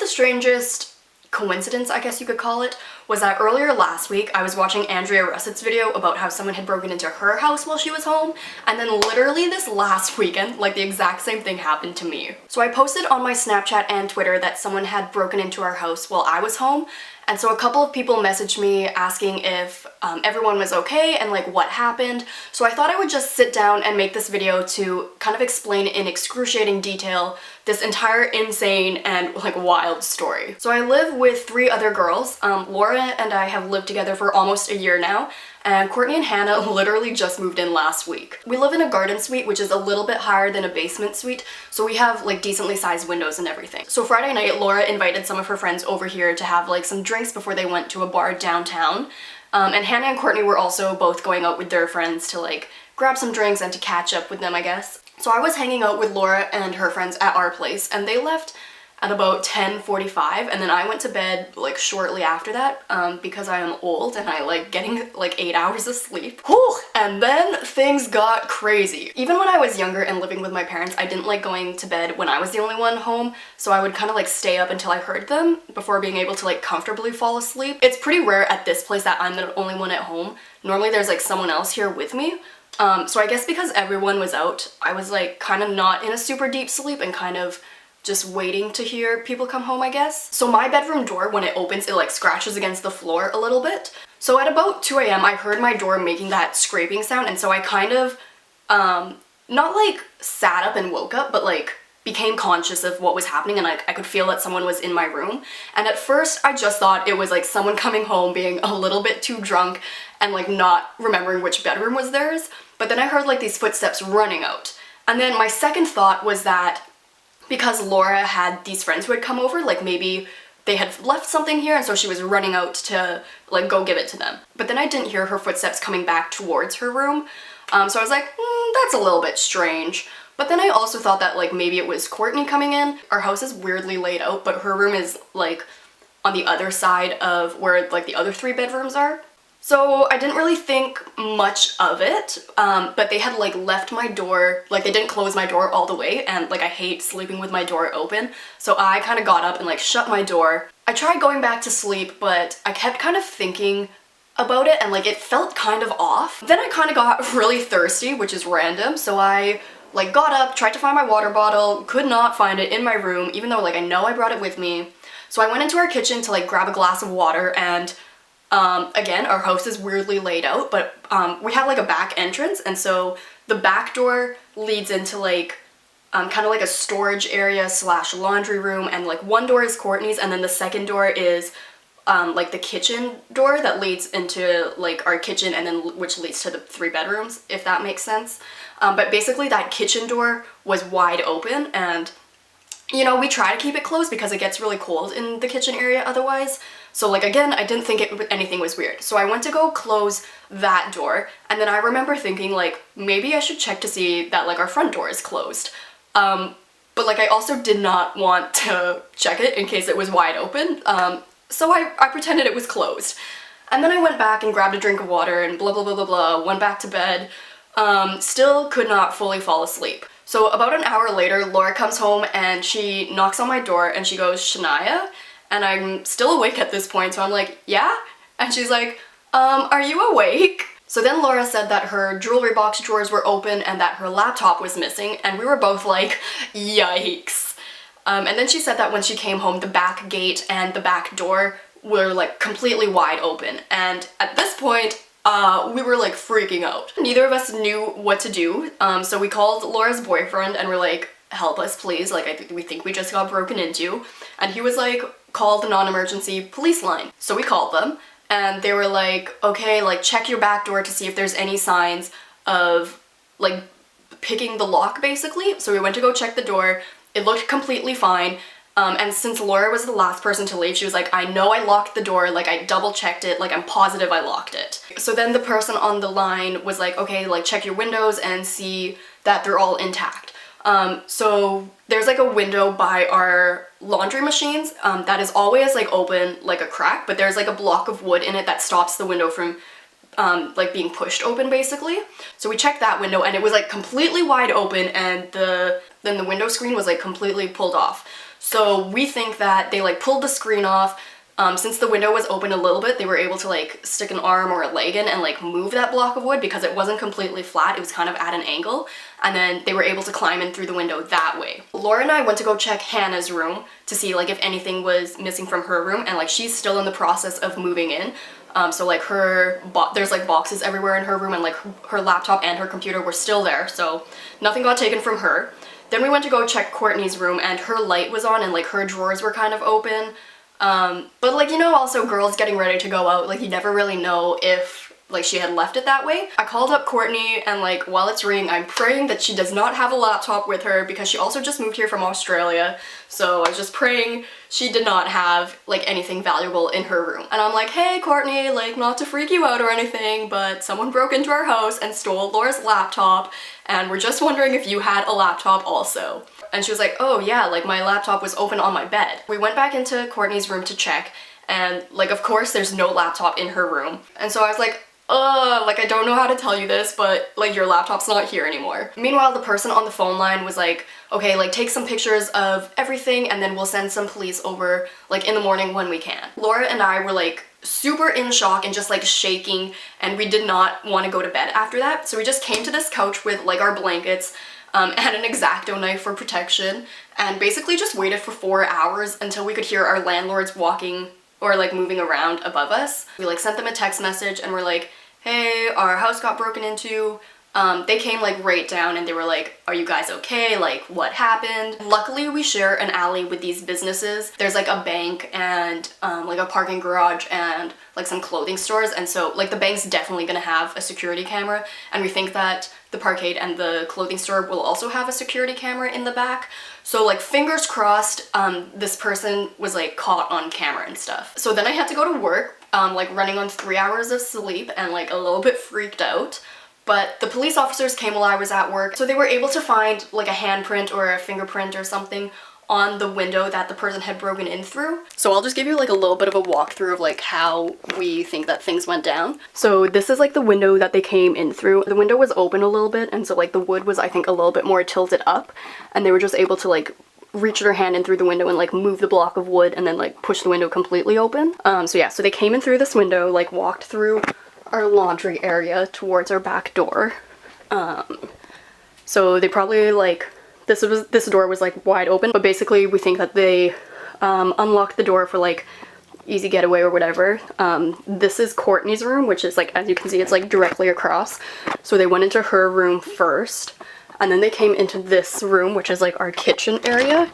strangest coincidence, I guess you could call it, was that earlier last week I was watching Andrea Russett's video about how someone had broken into her house while she was home, and then literally this last weekend, like the exact same thing happened to me. So I posted on my Snapchat and Twitter that someone had broken into our house while I was home, and so a couple of people messaged me asking if everyone was okay and like what happened. So I thought I would just sit down and make this video to kind of explain in excruciating detail this entire insane and like wild story. So I live with 3 other girls. Laura and I have lived together for almost a year now, and Courtney and Hannah literally just moved in last week. We live in a garden suite, which is a little bit higher than a basement suite, so we have like decently sized windows and everything. So Friday night, Laura invited some of her friends over here to have like some drinks before they went to a bar downtown. And Hannah and Courtney were also both going out with their friends to like grab some drinks and to catch up with them, I guess. So I was hanging out with Laura and her friends at our place, and they left at about 10:45, and then I went to bed like shortly after that because I am old and I like getting like 8 hours of sleep. Whew! And then things got crazy. Even when I was younger and living with my parents, I didn't like going to bed when I was the only one home, so I would kind of like stay up until I heard them before being able to like comfortably fall asleep. It's pretty rare at this place that I'm the only one at home. Normally there's like someone else here with me. So I guess because everyone was out, I was like kind of not in a super deep sleep and kind of just waiting to hear people come home, I guess. So my bedroom door, when it opens, it like scratches against the floor a little bit. So at about 2 a.m. I heard my door making that scraping sound, and so I kind of, not like sat up and woke up, but like became conscious of what was happening, and like I could feel that someone was in my room. And at first I just thought it was like someone coming home being a little bit too drunk and like not remembering which bedroom was theirs. But then I heard like these footsteps running out. And then my second thought was that because Laura had these friends who had come over, like maybe they had left something here and so she was running out to like go give it to them. But then I didn't hear her footsteps coming back towards her room. So I was like, that's a little bit strange. But then I also thought that like maybe it was Courtney coming in. Our house is weirdly laid out, but her room is like on the other side of where like the other 3 bedrooms are. So I didn't really think much of it, but they had like left my door, like they didn't close my door all the way, and like I hate sleeping with my door open, so I kind of got up and like shut my door. I tried going back to sleep, but I kept kind of thinking about it and like it felt kind of off. Then I kind of got really thirsty, which is random, so I like got up, tried to find my water bottle, could not find it in my room, even though like I know I brought it with me. So I went into our kitchen to like grab a glass of water, and again, our house is weirdly laid out, but we have like a back entrance, and so the back door leads into like kind of like a storage area slash laundry room, and like one door is Courtney's, and then the second door is like the kitchen door that leads into like our kitchen, and then which leads to the 3 bedrooms, if that makes sense. But basically that kitchen door was wide open, and you know, we try to keep it closed because it gets really cold in the kitchen area otherwise. So like again, I didn't think anything was weird. So I went to go close that door, and then I remember thinking like maybe I should check to see that like our front door is closed. But like I also did not want to check it in case it was wide open. So I pretended it was closed. And then I went back and grabbed a drink of water and blah blah blah blah blah, went back to bed. Still could not fully fall asleep. So about an hour later, Laura comes home and she knocks on my door and she goes, "Shania?" And I'm still awake at this point, so I'm like, "Yeah?" And she's like, "Are you awake?" So then Laura said that her jewelry box drawers were open and that her laptop was missing, and we were both like, yikes. And then she said that when she came home, the back gate and the back door were like completely wide open, and at this point, we were like freaking out. Neither of us knew what to do, so we called Laura's boyfriend and we're like, "Help us please, like we think we just got broken into." And he was like, "Call the non-emergency police line." So we called them and they were like, "Okay, like check your back door to see if there's any signs of like picking the lock basically." So we went to go check the door. It looked completely fine. And since Laura was the last person to leave, she was like, "I know I locked the door, like I double checked it, like I'm positive I locked it." So then the person on the line was like, "Okay, like check your windows and see that they're all intact." So there's like a window by our laundry machines that is always like open like a crack, but there's like a block of wood in it that stops the window from like being pushed open basically. So we checked that window and it was like completely wide open, and then the window screen was like completely pulled off. So we think that they like pulled the screen off. Since the window was open a little bit, they were able to like stick an arm or a leg in and like move that block of wood because it wasn't completely flat, it was kind of at an angle, and then they were able to climb in through the window that way. Laura and I went to go check Hannah's room to see like if anything was missing from her room, and like she's still in the process of moving in. So like there's like boxes everywhere in her room, and like her laptop and her computer were still there, so nothing got taken from her. Then we went to go check Courtney's room, and her light was on and like her drawers were kind of open. But like, you know, also girls getting ready to go out, like you never really know if like she had left it that way. I called up Courtney, and like while it's ringing, I'm praying that she does not have a laptop with her because she also just moved here from Australia. So I was just praying she did not have like anything valuable in her room. And I'm like, hey Courtney, like not to freak you out or anything, but someone broke into our house and stole Laura's laptop, and we're just wondering if you had a laptop also. And she was like, oh yeah, like my laptop was open on my bed. We went back into Courtney's room to check, and like of course there's no laptop in her room. And so I was like, like I don't know how to tell you this, but like your laptop's not here anymore. Meanwhile, the person on the phone line was like, okay, like take some pictures of everything and then we'll send some police over like in the morning when we can. Laura and I were like super in shock and just like shaking, and we did not want to go to bed after that. So we just came to this couch with like our blankets and an X-Acto knife for protection, and basically just waited for 4 hours until we could hear our landlords walking or like moving around above us. We like sent them a text message and we're like, hey, our house got broken into. They came like right down and they were like, are you guys okay? Like what happened? Luckily we share an alley with these businesses. There's like a bank and like a parking garage and like some clothing stores, and so like the bank's definitely gonna have a security camera, and we think that the parkade and the clothing store will also have a security camera in the back. So like fingers crossed this person was like caught on camera and stuff. So then I had to go to work, like running on 3 hours of sleep and like a little bit freaked out. But the police officers came while I was at work, so they were able to find like a handprint or a fingerprint or something on the window that the person had broken in through. So I'll just give you like a little bit of a walkthrough of like how we think that things went down. So this is like the window that they came in through. The window was open a little bit, and so like the wood was I think a little bit more tilted up, and they were just able to like reach their hand in through the window and like move the block of wood and then like push the window completely open. So yeah, so they came in through this window, like walked through our laundry area towards our back door. So they probably like, this door was like wide open, but basically we think that they unlocked the door for like easy getaway or whatever. This is Courtney's room, which is like, as you can see, it's like directly across. So they went into her room first, and then they came into this room, which is like our kitchen area.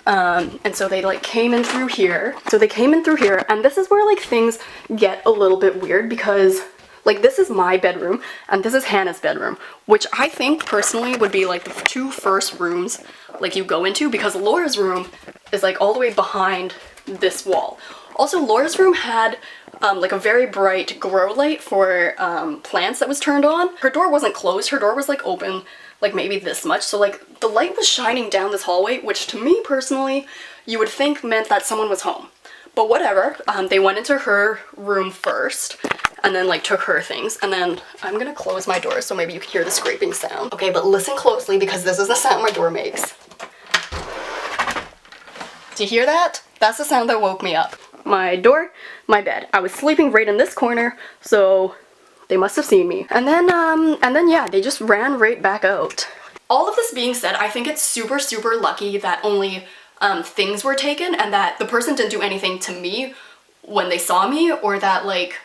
And so they like came in through here. So they came in through here, and this is where like things get a little bit weird, because like this is my bedroom and this is Hannah's bedroom, which I think personally would be like the two first rooms like you go into, because Laura's room is like all the way behind this wall. Also, Laura's room had like a very bright grow light for plants that was turned on. Her door wasn't closed, her door was like open, like maybe this much, so like the light was shining down this hallway, which to me personally you would think meant that someone was home. But whatever, they went into her room first and then like took her things, and then I'm gonna close my door so maybe you can hear the scraping sound. Okay, but listen closely because this is the sound my door makes. Do you hear that? That's the sound that woke me up. My door, my bed. I was sleeping right in this corner, so they must have seen me. And then yeah, they just ran right back out. All of this being said, I think it's super, super lucky that only things were taken, and that the person didn't do anything to me when they saw me, or that like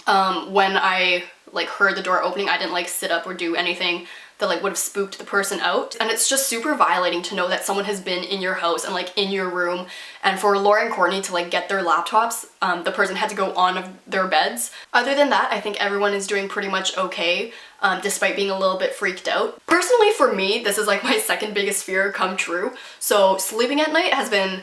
when I like heard the door opening, I didn't like sit up or do anything that like would have spooked the person out. And it's just super violating to know that someone has been in your house and like in your room, and for Laura and Courtney to like get their laptops, the person had to go on their beds. Other than that, I think everyone is doing pretty much okay, despite being a little bit freaked out. Personally for me, this is like my second biggest fear come true, so sleeping at night has been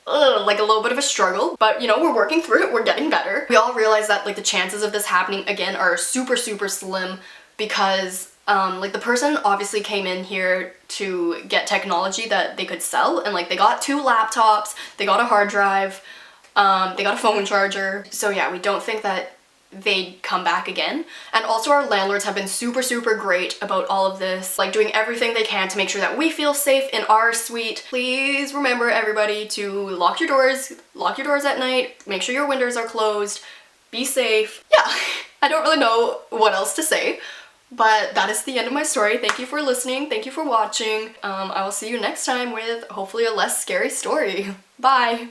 like a little bit of a struggle, but you know, we're working through it, we're getting better. We all realize that like the chances of this happening again are super, super slim, because like the person obviously came in here to get technology that they could sell, and like they got 2 laptops, they got a hard drive, they got a phone charger. So yeah, we don't think that they'd come back again. And also our landlords have been super, super great about all of this, like doing everything they can to make sure that we feel safe in our suite. Please remember, everybody, to lock your doors at night, make sure your windows are closed, be safe. Yeah, I don't really know what else to say, but that is the end of my story. Thank you for listening, thank you for watching. I will see you next time with hopefully a less scary story. Bye!